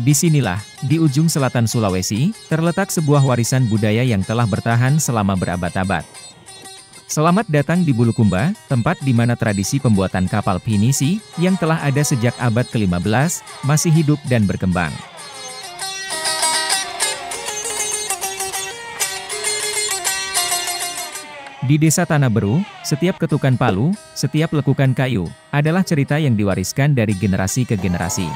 Disinilah, di ujung selatan Sulawesi, terletak sebuah warisan budaya yang telah bertahan selama berabad-abad. Selamat datang di Bulukumba, tempat di mana tradisi pembuatan kapal pinisi, yang telah ada sejak abad ke-15, masih hidup dan berkembang. Di Desa Tanah Beru, setiap ketukan palu, setiap lekukan kayu, adalah cerita yang diwariskan dari generasi ke generasi.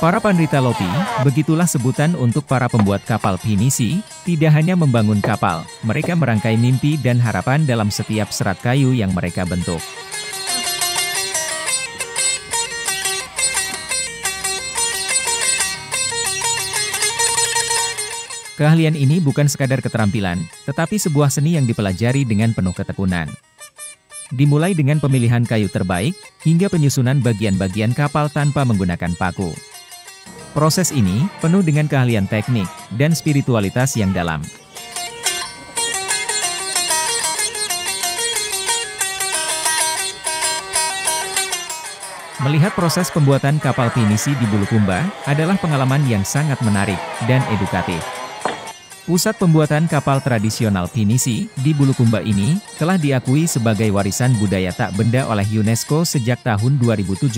Para penderita lopi, begitulah sebutan untuk para pembuat kapal pinisi, tidak hanya membangun kapal, mereka merangkai mimpi dan harapan dalam setiap serat kayu yang mereka bentuk. Keahlian ini bukan sekadar keterampilan, tetapi sebuah seni yang dipelajari dengan penuh ketekunan. Dimulai dengan pemilihan kayu terbaik, hingga penyusunan bagian-bagian kapal tanpa menggunakan paku. Proses ini penuh dengan keahlian teknik dan spiritualitas yang dalam. Melihat proses pembuatan kapal pinisi di Bulukumba adalah pengalaman yang sangat menarik dan edukatif. Pusat pembuatan kapal tradisional pinisi di Bulukumba ini telah diakui sebagai warisan budaya tak benda oleh UNESCO sejak tahun 2017.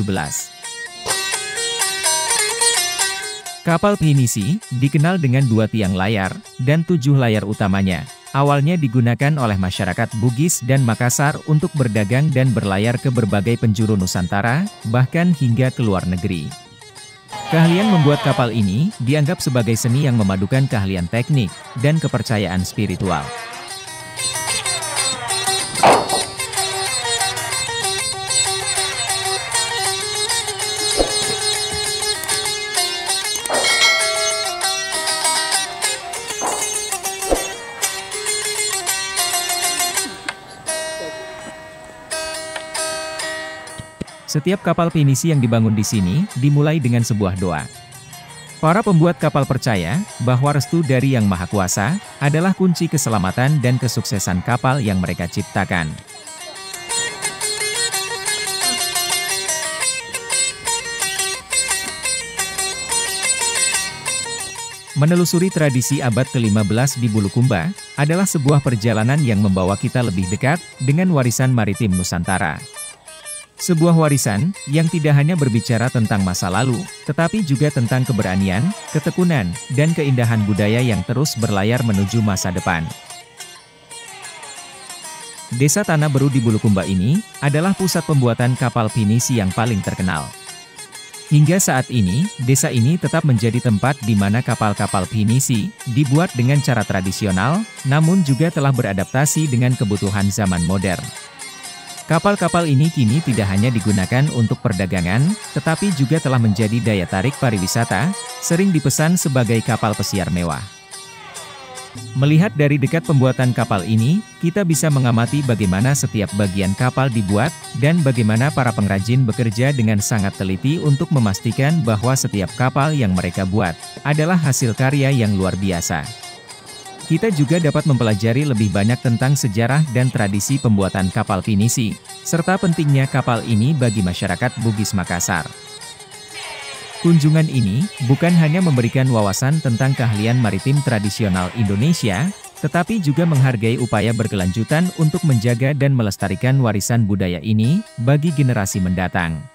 Kapal pinisi dikenal dengan 2 tiang layar dan 7 layar utamanya. Awalnya digunakan oleh masyarakat Bugis dan Makassar untuk berdagang dan berlayar ke berbagai penjuru Nusantara, bahkan hingga ke luar negeri. Keahlian membuat kapal ini dianggap sebagai seni yang memadukan keahlian teknik dan kepercayaan spiritual. Setiap kapal pinisi yang dibangun di sini dimulai dengan sebuah doa. Para pembuat kapal percaya bahwa restu dari Yang Maha Kuasa adalah kunci keselamatan dan kesuksesan kapal yang mereka ciptakan. Menelusuri tradisi abad ke-15 di Bulukumba adalah sebuah perjalanan yang membawa kita lebih dekat dengan warisan maritim Nusantara. Sebuah warisan yang tidak hanya berbicara tentang masa lalu, tetapi juga tentang keberanian, ketekunan, dan keindahan budaya yang terus berlayar menuju masa depan. Desa Tanah Beru di Bulukumba ini adalah pusat pembuatan kapal pinisi yang paling terkenal. Hingga saat ini, desa ini tetap menjadi tempat di mana kapal-kapal pinisi dibuat dengan cara tradisional, namun juga telah beradaptasi dengan kebutuhan zaman modern. Kapal-kapal ini kini tidak hanya digunakan untuk perdagangan, tetapi juga telah menjadi daya tarik pariwisata, sering dipesan sebagai kapal pesiar mewah. Melihat dari dekat pembuatan kapal ini, kita bisa mengamati bagaimana setiap bagian kapal dibuat, dan bagaimana para pengrajin bekerja dengan sangat teliti untuk memastikan bahwa setiap kapal yang mereka buat adalah hasil karya yang luar biasa. Kita juga dapat mempelajari lebih banyak tentang sejarah dan tradisi pembuatan kapal pinisi, serta pentingnya kapal ini bagi masyarakat Bugis Makassar. Kunjungan ini bukan hanya memberikan wawasan tentang keahlian maritim tradisional Indonesia, tetapi juga menghargai upaya berkelanjutan untuk menjaga dan melestarikan warisan budaya ini bagi generasi mendatang.